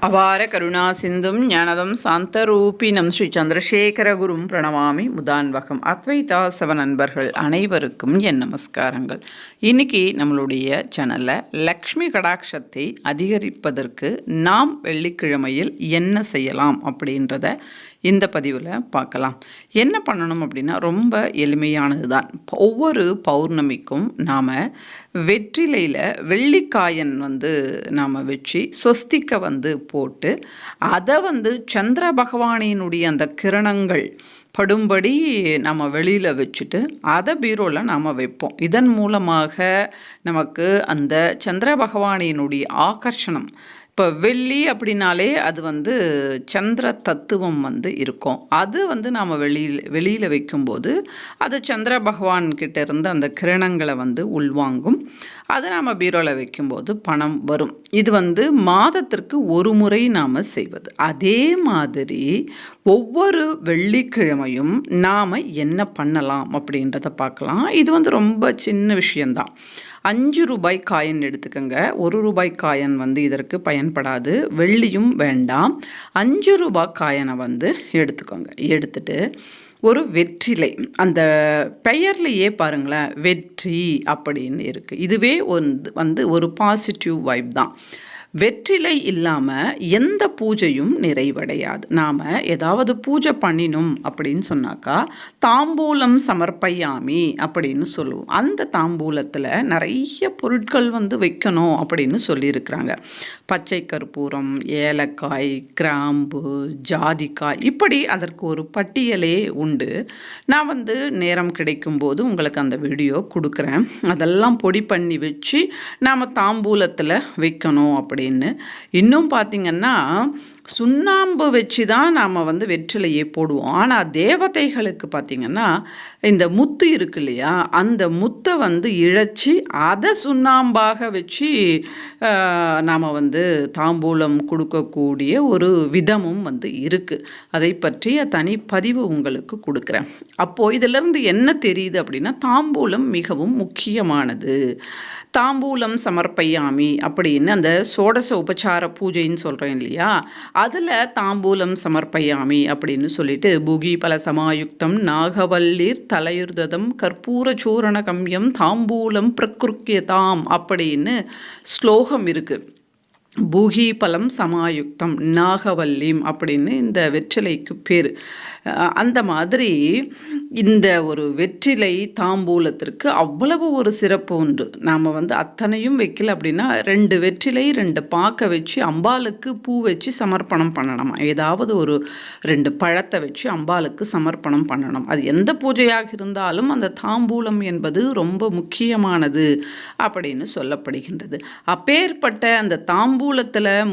அபார கருணா சிந்தும் ஞானதம் சாந்தரூபினம் ஸ்ரீ சந்திரசேகரகுரும் பிரணவாமி முதான்வகம். அத்வைதா சவ நண்பர்கள் அனைவருக்கும் என் நமஸ்காரங்கள். இன்னைக்கு நம்மளுடைய சேனலில் லக்ஷ்மி கடாட்சத்தை அதிகரிப்பதற்கு நாம் வெள்ளிக்கிழமையில் என்ன செய்யலாம் அப்படின்றத இந்த பதிவில் பார்க்கலாம். என்ன பண்ணணும் அப்படின்னா ரொம்ப எளிமையானது தான். ஒவ்வொரு பௌர்ணமிக்கும் நாம் வெற்றிலையில் வெள்ளிக்காயன் நாம் வச்சு சொஸ்திக்க போட்டு அதை சந்திர பகவானினுடைய அந்த கிரணங்கள் படும்படி நம்ம வெளியில் வச்சுட்டு அதை பீரோவில் நாம் வைப்போம். இதன் மூலமாக நமக்கு அந்த சந்திர பகவானினுடைய ஆகர்ஷணம், இப்போ வெள்ளி அப்படின்னாலே அது சந்திர தத்துவம் இருக்கும். அது நாம் வெளியில் வைக்கும்போது அது சந்திர பகவான்கிட்ட இருந்து அந்த கிரணங்களை உள்வாங்கும். அதை நாம் பீரோவில் வைக்கும்போது பணம் வரும். இது மாதத்திற்கு ஒரு முறை நாம் செய்வது. அதே மாதிரி ஒவ்வொரு வெள்ளிக்கிழமையும் நாம் என்ன பண்ணலாம் அப்படின்றத பார்க்கலாம். இது ரொம்ப சின்ன விஷயந்தான். 5 ரூபாய் காயின் எடுத்துக்கோங்க. 1 ரூபாய் காயின் இதற்கு பயன்படாது, வெள்ளியும் வேண்டாம். 5 ரூபாய் காயனை எடுத்துக்கோங்க. எடுத்துட்டு ஒரு வெற்றிலை, அந்த பெயர்லையே பாருங்களேன் வெற்றி அப்படின்னு இருக்குது. இதுவே ஒரு பாசிட்டிவ் வைப் தான். வெற்றிலை இல்லாமல் எந்த பூஜையும் நிறைவடையாது. நாம் ஏதாவது பூஜை பண்ணினோம் அப்படின்னு சொன்னாக்கா தாம்பூலம் சமர்ப்பயாமி அப்படின்னு சொல்லுவோம். அந்த தாம்பூலத்தில் நிறைய பொருட்கள் வைக்கணும் அப்படின்னு சொல்லியிருக்கிறாங்க. பச்சை கற்பூரம், ஏலக்காய், கிராம்பு, ஜாதிக்காய், இப்படி அதற்கு ஒரு பட்டியலே உண்டு. நான் நேரம் கிடைக்கும்போது உங்களுக்கு அந்த வீடியோ கொடுக்குறேன். அதெல்லாம் பொடி பண்ணி வச்சு நாம் தாம்பூலத்தில் வைக்கணும் அப்படின்னு. இன்னும் பார்த்திங்கன்னா சுண்ணாம்பு வச்சு தான் நாம் வெற்றிலையே போடுவோம். ஆனால் தேவதைகளுக்கு பார்த்திங்கன்னா இந்த முத்து இருக்கு இல்லையா, அந்த முத்தை இழைச்சி அதை சுண்ணாம்பாக வச்சு நாம் தாம்பூலம் கொடுக்கக்கூடிய ஒரு விதமும் இருக்குது. அதை பற்றிய தனிப்பதிவு உங்களுக்கு கொடுக்குறேன். அப்போது இதிலிருந்து என்ன தெரியுது அப்படின்னா, தாம்பூலம் மிகவும் முக்கியமானது. தாம்பூலம் சமர்ப்பயாமி அப்படின்னு அந்த சோடச உபச்சார பூஜைன்னு சொல்கிறேன் இல்லையா, அதில் தாம்பூலம் சமர்ப்பயாமி அப்படின்னு சொல்லிட்டு பூகி பல சமாயுக்தம் நாகவல்லீர் தலையுர்ததம் கற்பூர சூரண கம்யம் தாம்பூலம் பிரகிருக்கியதாம் அப்படின்னு ஸ்லோகம் இருக்குது. பூகி பலம் சமாயுக்தம் நாகவல்லிம் அப்படின்னு இந்த வெற்றிலைக்கு பேர். அந்த மாதிரி இந்த ஒரு வெற்றிலை தாம்பூலத்திற்கு அவ்வளவு ஒரு சிறப்பு உண்டு. நாம் அத்தனையும் வைக்கல அப்படின்னா 2 வெற்றிலை 2 பாக்கை வச்சு அம்பாளுக்கு பூ வச்சு சமர்ப்பணம் பண்ணணும். ஏதாவது ஒரு 2 பழத்தை வச்சு அம்பாளுக்கு சமர்ப்பணம் பண்ணணும். அது எந்த பூஜையாக இருந்தாலும் அந்த தாம்பூலம் என்பது ரொம்ப முக்கியமானது அப்படின்னு சொல்லப்படுகின்றது. அப்பேற்பட்ட அந்த தாம்பூலத்தில்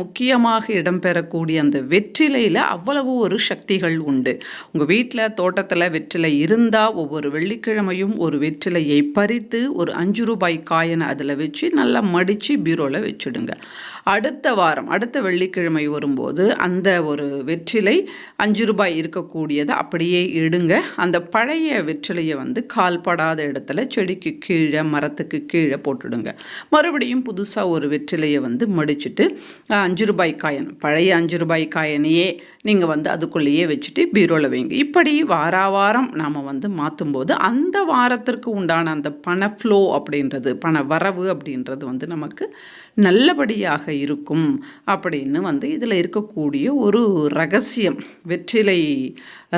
முக்கியமாக இடம்பெறக்கூடிய அந்த வெற்றிலையில் அவ்வளவு ஒரு சக்திகள் உண்டு. உங்கள் வீட்டில் தோட்டத்தில் வெற்றிலை இருந்தால் ஒவ்வொரு வெள்ளிக்கிழமையும் ஒரு வெற்றிலையை பறித்து ஒரு 5 ரூபாய் காயனை அதில் வச்சு நல்லா மடித்து பீரோவில் வச்சுடுங்க. அடுத்த வாரம் அடுத்த வெள்ளிக்கிழமை வரும்போது அந்த ஒரு வெற்றிலை 5 ரூபாய் இருக்கக்கூடியதை அப்படியே எடுங்க. அந்த பழைய வெற்றிலையை கால்படாத இடத்துல செடிக்கு கீழே மரத்துக்கு கீழே போட்டுடுங்க. மறுபடியும் புதுசாக ஒரு வெற்றிலையை மடிச்சுட்டு 5 ரூபாய் காயன், பழைய 5 ரூபாய் காயனையே நீங்கள் அதுக்குள்ளேயே வச்சுட்டு பீரோவில் வைங்க. இப்படி வாரம் நாம் மாற்றும்போது அந்த வாரத்திற்கு உண்டான அந்த பண ஃப்ளோ அப்படின்றது, பண வரவு அப்படின்றது நமக்கு நல்லபடியாக இருக்கும் அப்படின்னு இதில் இருக்கக்கூடிய ஒரு ரகசியம், வெற்றிலை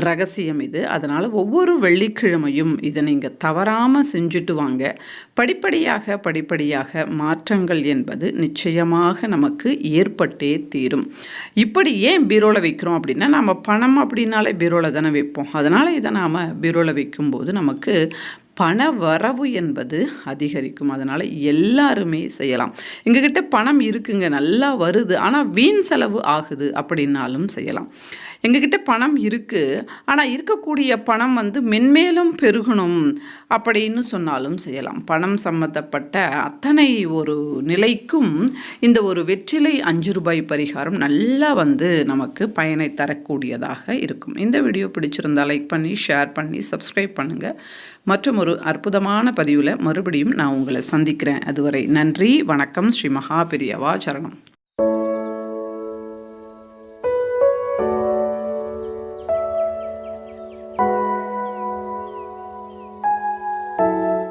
ரகசியம் இது. அதனால் ஒவ்வொரு வெள்ளிக்கிழமையும் இதை நீங்கள் தவறாமல் செஞ்சுட்டு வாங்க. படிப்படியாக மாற்றங்கள் என்பது நிச்சயமாக நமக்கு ஏற்பட்டே தீரும். இப்படி ஏன் பீரோவில் வைக்கிறோம் அப்படின்னா, நம்ம பணம் அப்படின்னாலே பீரோவில் தானே வைப்போம். அதனால் இதை நாம் பீரோவில் வைக்கும்போது நமக்கு பண வரவு என்பது அதிகரிக்கும். அதனால் எல்லாருமே செய்யலாம். எங்ககிட்ட பணம் இருக்குங்க, நல்லா வருது, ஆனால் வீண் செலவு ஆகுது அப்படின்னாலும் செய்யலாம். எங்ககிட்ட பணம் இருக்குது, ஆனால் இருக்கக்கூடிய பணம் மென்மேலும் பெருகணும் அப்படின்னு சொன்னாலும் செய்யலாம். பணம் சம்மந்தப்பட்ட அத்தனை ஒரு நிலைக்கும் இந்த ஒரு வெற்றிலை 5 ரூபாய் பரிகாரம் நல்லா நமக்கு பயனை தரக்கூடியதாக இருக்கும். இந்த வீடியோ பிடிச்சிருந்தால் லைக் பண்ணி, ஷேர் பண்ணி, சப்ஸ்கிரைப் பண்ணுங்கள். மற்றும் ஒரு அற்புதமான பதிவில் மறுபடியும் நான் உங்களை சந்திக்கிறேன். அதுவரை நன்றி, வணக்கம். ஸ்ரீ மகாபெரியவா சரணம்.